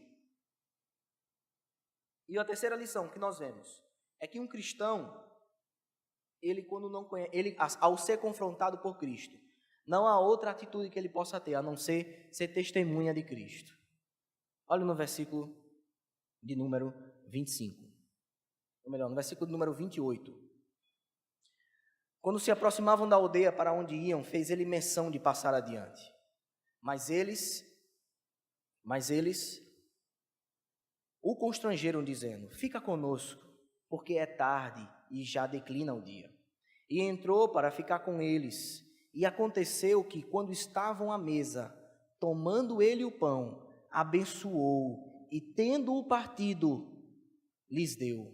E a terceira lição que nós vemos é que um cristão, ao ser confrontado por Cristo, não há outra atitude que ele possa ter, a não ser testemunha de Cristo. Olha no versículo de número 25. Ou melhor, no versículo número 28. Quando se aproximavam da aldeia para onde iam, fez ele menção de passar adiante. Mas eles o constrangeram, dizendo: fica conosco, porque é tarde e já declina o dia. E entrou para ficar com eles. E aconteceu que, quando estavam à mesa, tomando ele o pão, abençoou, e tendo-o partido, lhes deu.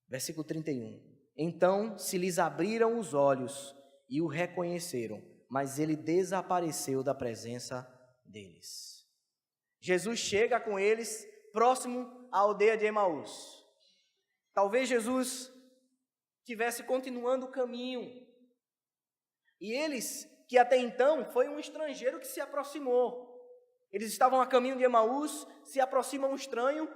Versículo 31. Então se lhes abriram os olhos e o reconheceram, mas ele desapareceu da presença deles. Jesus chega com eles próximo à aldeia de Emaús. Talvez Jesus estivesse continuando o caminho. E eles, que até então foi um estrangeiro que se aproximou. Eles estavam a caminho de Emaús, se aproxima um estranho,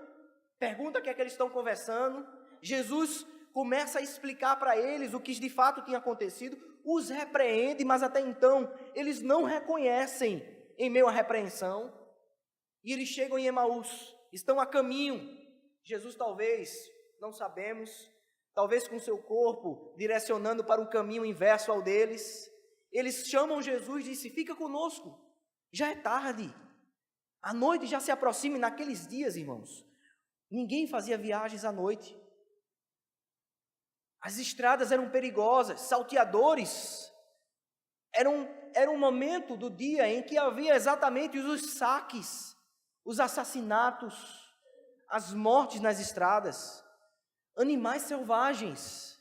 pergunta o que é que eles estão conversando. Jesus começa a explicar para eles o que de fato tinha acontecido, os repreende, mas até então eles não reconhecem em meio à repreensão. E eles chegam em Emaús, estão a caminho. Jesus talvez, não sabemos, talvez com seu corpo direcionando para um caminho inverso ao deles. Eles chamam Jesus e dizem: fica conosco, já é tarde, a noite já se aproxima. E naqueles dias, irmãos, ninguém fazia viagens à noite. As estradas eram perigosas, salteadores Era um momento do dia em que havia exatamente os saques, os assassinatos, as mortes nas estradas, animais selvagens.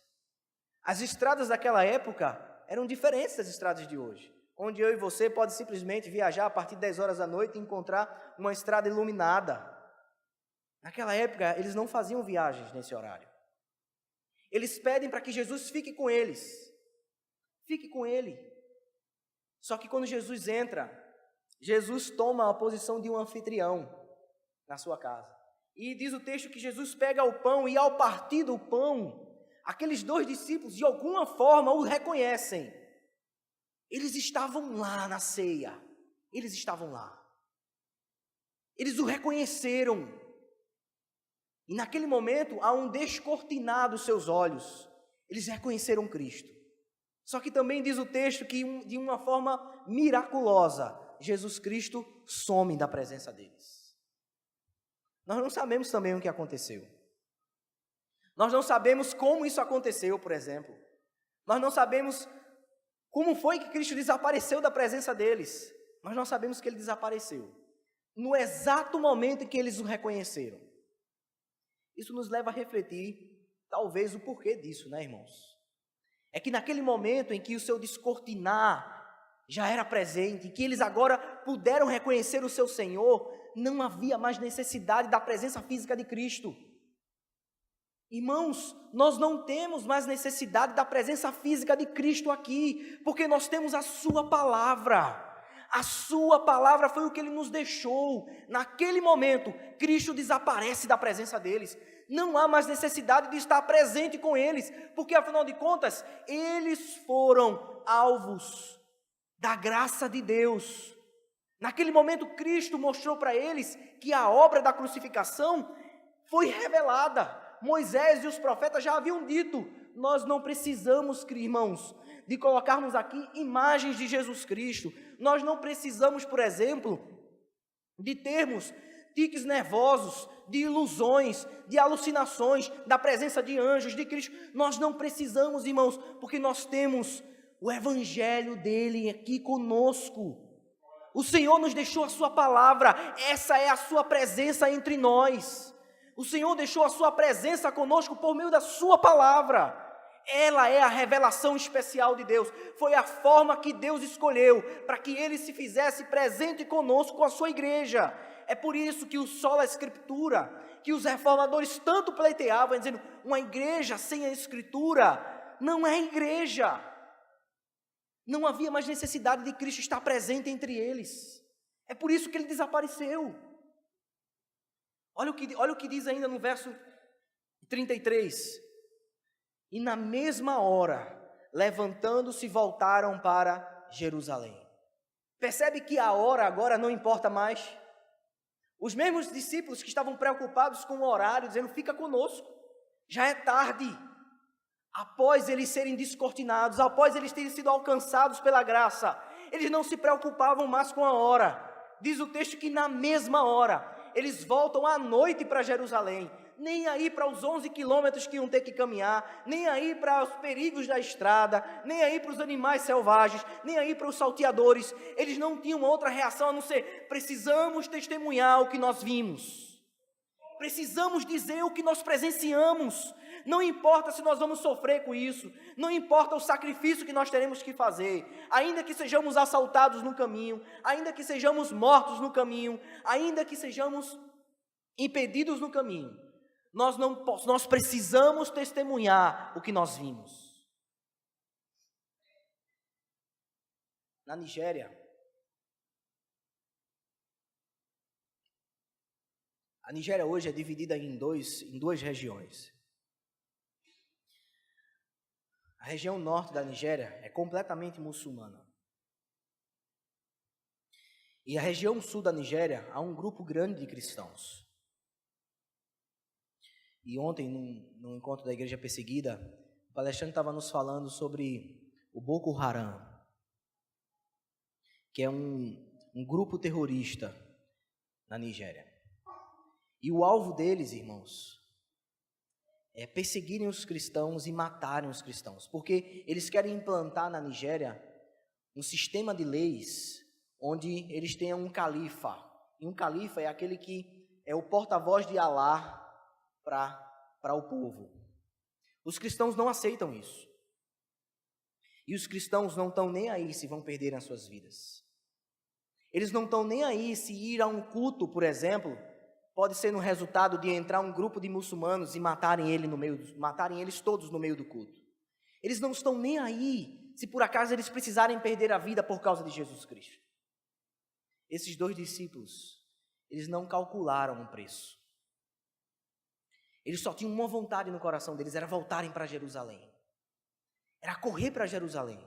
As estradas daquela época eram diferentes das estradas de hoje, onde eu e você pode simplesmente viajar a partir de 10 horas da noite e encontrar uma estrada iluminada. Naquela época, eles não faziam viagens nesse horário. Eles pedem para que Jesus fique com eles. Fique com ele. Só que quando Jesus entra, Jesus toma a posição de um anfitrião na sua casa. E diz o texto que Jesus pega o pão e ao partir do pão, aqueles 2 discípulos de alguma forma o reconhecem. Eles estavam lá na ceia. Eles estavam lá. Eles o reconheceram. E naquele momento há um descortinar dos seus olhos. Eles reconheceram Cristo. Só que também diz o texto que de uma forma miraculosa, Jesus Cristo some da presença deles. Nós não sabemos também o que aconteceu. Nós não sabemos como isso aconteceu, por exemplo. Nós não sabemos como foi que Cristo desapareceu da presença deles. Mas nós sabemos que ele desapareceu no exato momento em que eles o reconheceram. Isso nos leva a refletir, talvez, o porquê disso, né, irmãos? É que naquele momento em que o seu descortinar já era presente, em que eles agora puderam reconhecer o seu Senhor, não havia mais necessidade da presença física de Cristo. Irmãos, nós não temos mais necessidade da presença física de Cristo aqui, porque nós temos a sua palavra. A sua palavra foi o que ele nos deixou. Naquele momento, Cristo desaparece da presença deles. Não há mais necessidade de estar presente com eles, porque afinal de contas, eles foram alvos da graça de Deus. Naquele momento, Cristo mostrou para eles que a obra da crucificação foi revelada. Moisés e os profetas já haviam dito, nós não precisamos, irmãos, de colocarmos aqui imagens de Jesus Cristo. Nós não precisamos, por exemplo, de termos tiques nervosos, de ilusões, de alucinações, da presença de anjos, de Cristo. Nós não precisamos, irmãos, porque nós temos o evangelho dele aqui conosco. O Senhor nos deixou a sua palavra, essa é a sua presença entre nós. O Senhor deixou a sua presença conosco por meio da sua palavra. Ela é a revelação especial de Deus. Foi a forma que Deus escolheu para que ele se fizesse presente conosco, com a sua igreja. É por isso que o sola escritura, que os reformadores tanto pleiteavam, dizendo, uma igreja sem a escritura não é igreja. Não havia mais necessidade de Cristo estar presente entre eles. É por isso que ele desapareceu. Olha o que diz ainda no verso 33. E na mesma hora, levantando-se, voltaram para Jerusalém. Percebe que a hora agora não importa mais? Os mesmos discípulos que estavam preocupados com o horário, dizendo, fica conosco, já é tarde. Após eles serem descortinados, após eles terem sido alcançados pela graça, eles não se preocupavam mais com a hora. Diz o texto que na mesma hora, eles voltam à noite para Jerusalém, nem aí para os 11 quilômetros que iam ter que caminhar, nem aí para os perigos da estrada, nem aí para os animais selvagens, nem aí para os salteadores. Eles não tinham outra reação a não ser, precisamos testemunhar o que nós vimos, precisamos dizer o que nós presenciamos. Não importa se nós vamos sofrer com isso, não importa o sacrifício que nós teremos que fazer, ainda que sejamos assaltados no caminho, ainda que sejamos mortos no caminho, ainda que sejamos impedidos no caminho, nós precisamos testemunhar o que nós vimos. Na Nigéria, a Nigéria hoje é dividida em duas regiões. A região norte da Nigéria é completamente muçulmana. E a região sul da Nigéria há um grupo grande de cristãos. E ontem, num encontro da igreja perseguida, o palestrante estava nos falando sobre o Boko Haram, que é um grupo terrorista na Nigéria. E o alvo deles, irmãos, é perseguirem os cristãos e matarem os cristãos, porque eles querem implantar na Nigéria um sistema de leis onde eles tenham um califa. E um califa é aquele que é o porta-voz de Alá para o povo. Os cristãos não aceitam isso. E os cristãos não estão nem aí se vão perder as suas vidas. Eles não estão nem aí se ir a um culto, por exemplo, pode ser no resultado de entrar um grupo de muçulmanos e matarem eles todos no meio do culto. Eles não estão nem aí se por acaso eles precisarem perder a vida por causa de Jesus Cristo. Esses 2 discípulos, eles não calcularam o preço. Eles só tinham uma vontade no coração deles, era voltarem para Jerusalém. Era correr para Jerusalém.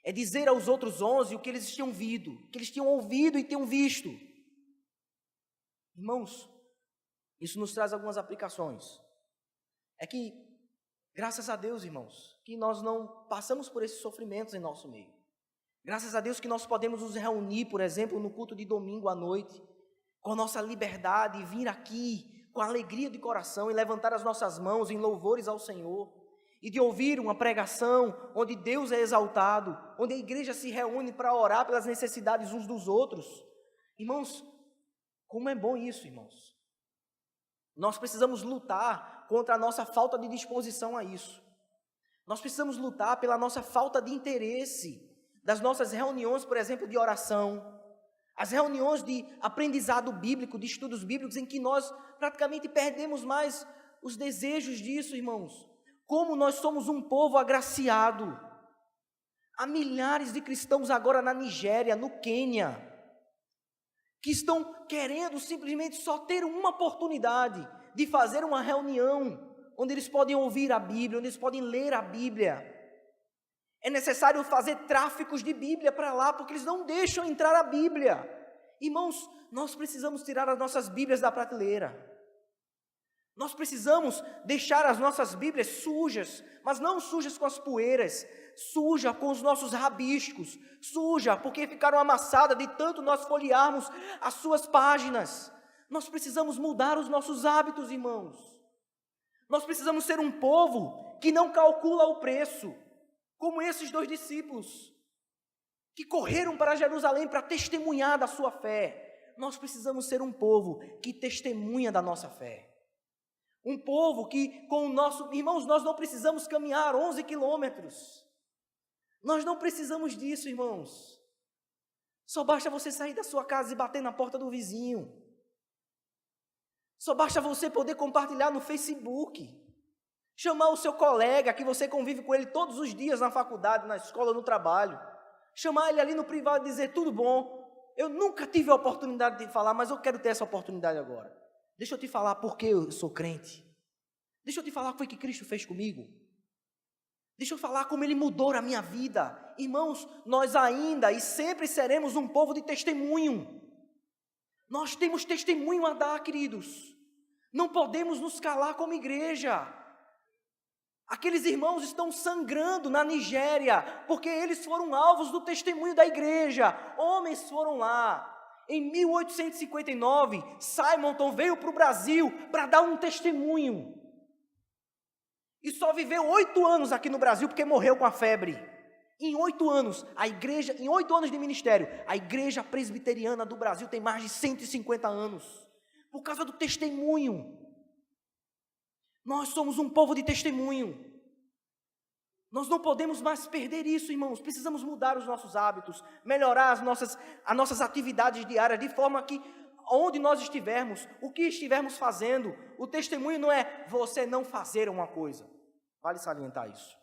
É dizer aos outros 11 o que eles tinham ouvido e tinham visto. Irmãos, isso nos traz algumas aplicações. É que, graças a Deus, irmãos, que nós não passamos por esses sofrimentos em nosso meio. Graças a Deus que nós podemos nos reunir, por exemplo, no culto de domingo à noite, com a nossa liberdade e vir aqui com alegria de coração e levantar as nossas mãos em louvores ao Senhor. E de ouvir uma pregação onde Deus é exaltado, onde a igreja se reúne para orar pelas necessidades uns dos outros. Irmãos, como é bom isso, irmãos. Nós precisamos lutar contra a nossa falta de disposição a isso. Nós precisamos lutar pela nossa falta de interesse das nossas reuniões, por exemplo, de oração, as reuniões de aprendizado bíblico, de estudos bíblicos, em que nós praticamente perdemos mais os desejos disso, irmãos. Como nós somos um povo agraciado. Há milhares de cristãos agora na Nigéria, no Quênia, que estão querendo simplesmente só ter uma oportunidade de fazer uma reunião onde eles podem ouvir a Bíblia, onde eles podem ler a Bíblia. É necessário fazer tráficos de Bíblia para lá, porque eles não deixam entrar a Bíblia. Irmãos, nós precisamos tirar as nossas Bíblias da prateleira. Nós precisamos deixar as nossas Bíblias sujas, mas não sujas com as poeiras, suja com os nossos rabiscos, suja porque ficaram amassadas de tanto nós folhearmos as suas páginas. Nós precisamos mudar os nossos hábitos, irmãos. Nós precisamos ser um povo que não calcula o preço, como esses 2 discípulos, que correram para Jerusalém para testemunhar da sua fé. Nós precisamos ser um povo que testemunha da nossa fé. Um povo que, com o nosso... Irmãos, nós não precisamos caminhar 11 quilômetros. Nós não precisamos disso, irmãos. Só basta você sair da sua casa e bater na porta do vizinho. Só basta você poder compartilhar no Facebook. Chamar o seu colega, que você convive com ele todos os dias na faculdade, na escola, no trabalho. Chamar ele ali no privado e dizer, tudo bom? Eu nunca tive a oportunidade de falar, mas eu quero ter essa oportunidade agora. Deixa eu te falar por que eu sou crente. Deixa eu te falar o que foi que Cristo fez comigo. Deixa eu falar como Ele mudou a minha vida. Irmãos, nós ainda e sempre seremos um povo de testemunho. Nós temos testemunho a dar, queridos. Não podemos nos calar como igreja. Aqueles irmãos estão sangrando na Nigéria, porque eles foram alvos do testemunho da igreja. Homens foram lá. Em 1859, Simonton veio para o Brasil para dar um testemunho. E só viveu 8 anos aqui no Brasil porque morreu com a febre. Em 8 anos, em 8 anos de ministério, a igreja presbiteriana do Brasil tem mais de 150 anos. Por causa do testemunho. Nós somos um povo de testemunho. Nós não podemos mais perder isso, irmãos. Precisamos mudar os nossos hábitos, melhorar as nossas atividades diárias, de forma que, onde nós estivermos, o que estivermos fazendo, o testemunho não é você não fazer uma coisa. Vale salientar isso.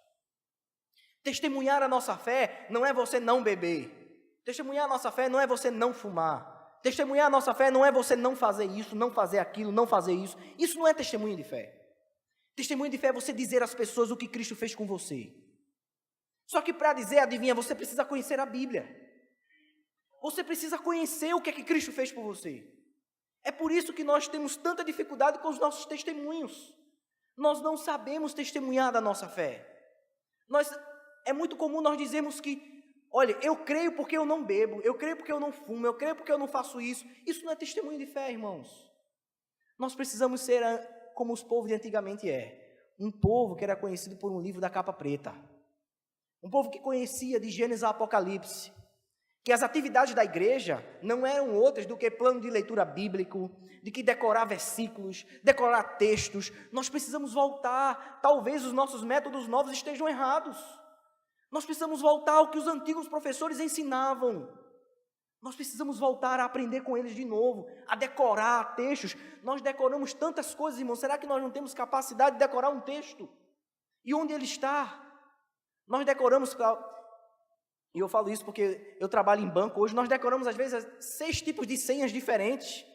Testemunhar a nossa fé não é você não beber. Testemunhar a nossa fé não é você não fumar. Testemunhar a nossa fé não é você não fazer isso, não fazer aquilo, não fazer isso. Isso não é testemunho de fé. Testemunho de fé é você dizer às pessoas o que Cristo fez com você. Só que para dizer, adivinha, você precisa conhecer a Bíblia. Você precisa conhecer o que é que Cristo fez por você. É por isso que nós temos tanta dificuldade com os nossos testemunhos. Nós não sabemos testemunhar da nossa fé. É muito comum nós dizermos que, olha, eu creio porque eu não bebo, eu creio porque eu não fumo, eu creio porque eu não faço isso. Isso não é testemunho de fé, irmãos. Nós precisamos ser como os povos de antigamente um povo que era conhecido por um livro da capa preta, um povo que conhecia de Gênesis a Apocalipse, que as atividades da igreja não eram outras do que plano de leitura bíblico, de que decorar versículos, decorar textos. Nós precisamos voltar. Talvez os nossos métodos novos estejam errados. Nós precisamos voltar ao que os antigos professores ensinavam. Nós precisamos voltar a aprender com eles de novo, a decorar textos. Nós decoramos tantas coisas, irmãos. Será que nós não temos capacidade de decorar um texto? E onde ele está? Nós decoramos... E eu falo isso porque eu trabalho em banco hoje. Nós decoramos, às vezes, 6 tipos de senhas diferentes.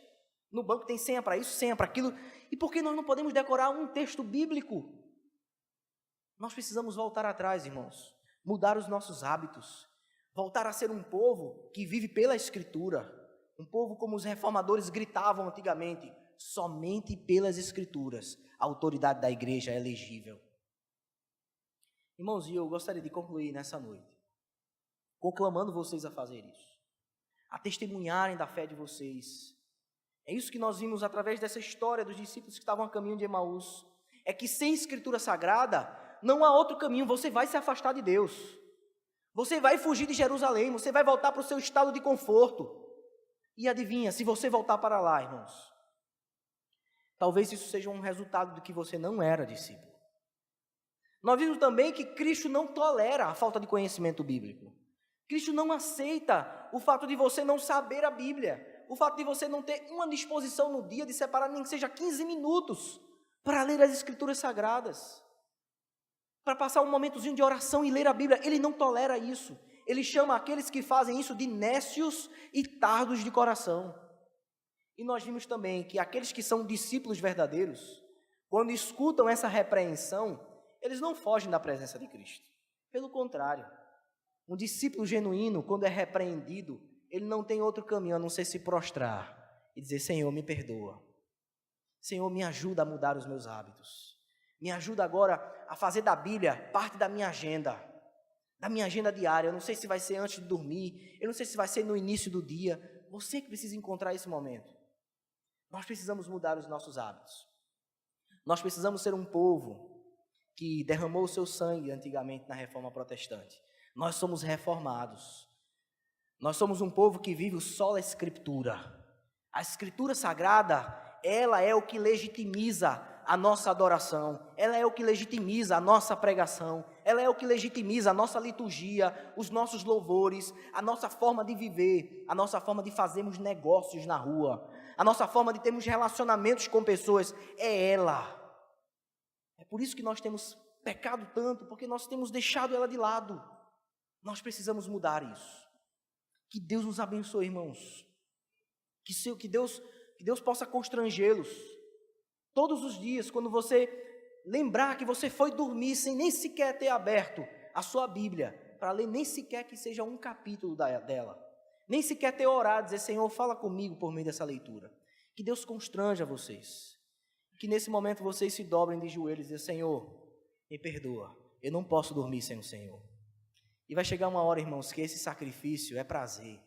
No banco tem senha para isso, senha para aquilo. E por que nós não podemos decorar um texto bíblico? Nós precisamos voltar atrás, irmãos. Mudar os nossos hábitos. Voltar a ser um povo que vive pela Escritura. Um povo como os reformadores gritavam antigamente. Somente pelas Escrituras a autoridade da igreja é elegível. Irmãos, e eu gostaria de concluir nessa noite, conclamando vocês a fazer isso, a testemunharem da fé de vocês. É isso que nós vimos através dessa história dos discípulos que estavam a caminho de Emaús. É que sem Escritura Sagrada, não há outro caminho, você vai se afastar de Deus. Você vai fugir de Jerusalém, você vai voltar para o seu estado de conforto. E adivinha, se você voltar para lá, irmãos, talvez isso seja um resultado de que você não era discípulo. Nós vimos também que Cristo não tolera a falta de conhecimento bíblico. Cristo não aceita o fato de você não saber a Bíblia, o fato de você não ter uma disposição no dia de separar nem que seja 15 minutos para ler as Escrituras Sagradas, para passar um momentozinho de oração e ler a Bíblia. Ele não tolera isso. Ele chama aqueles que fazem isso de nécios e tardos de coração. E nós vimos também que aqueles que são discípulos verdadeiros, quando escutam essa repreensão, eles não fogem da presença de Cristo. Pelo contrário, um discípulo genuíno, quando é repreendido, ele não tem outro caminho a não ser se prostrar e dizer: Senhor, me perdoa. Senhor, me ajuda a mudar os meus hábitos. Me ajuda agora a fazer da Bíblia parte da minha agenda diária. Eu não sei se vai ser antes de dormir, eu não sei se vai ser no início do dia. Você que precisa encontrar esse momento. Nós precisamos mudar os nossos hábitos. Nós precisamos ser um povo que derramou o seu sangue antigamente na Reforma Protestante. Nós somos reformados. Nós somos um povo que vive só a Escritura. A Escritura Sagrada, ela é o que legitimiza a nossa adoração. Ela é o que legitimiza a nossa pregação. Ela é o que legitimiza a nossa liturgia, os nossos louvores, a nossa forma de viver, a nossa forma de fazermos negócios na rua, a nossa forma de termos relacionamentos com pessoas. É ela. É por isso que nós temos pecado tanto, porque nós temos deixado ela de lado. Nós precisamos mudar isso. Que Deus nos abençoe, irmãos. Que Deus possa constrangê-los. Todos os dias, quando você lembrar que você foi dormir sem nem sequer ter aberto a sua Bíblia, para ler nem sequer que seja um capítulo dela, nem sequer ter orado, dizer: Senhor, fala comigo por meio dessa leitura. Que Deus constranja vocês. Que nesse momento vocês se dobrem de joelhos e dizem: Senhor, me perdoa. Eu não posso dormir sem o Senhor. E vai chegar uma hora, irmãos, que esse sacrifício é prazer.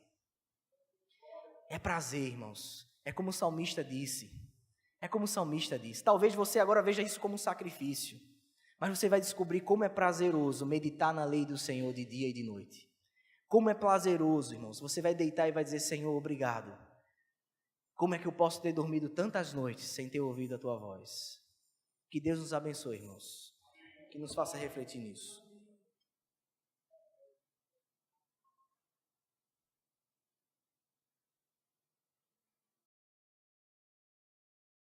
É prazer, irmãos. É como o salmista disse. Talvez você agora veja isso como um sacrifício. Mas você vai descobrir como é prazeroso meditar na lei do Senhor de dia e de noite. Como é prazeroso, irmãos. Você vai deitar e vai dizer: Senhor, obrigado. Como é que eu posso ter dormido tantas noites sem ter ouvido a tua voz? Que Deus nos abençoe, irmãos. Que nos faça refletir nisso.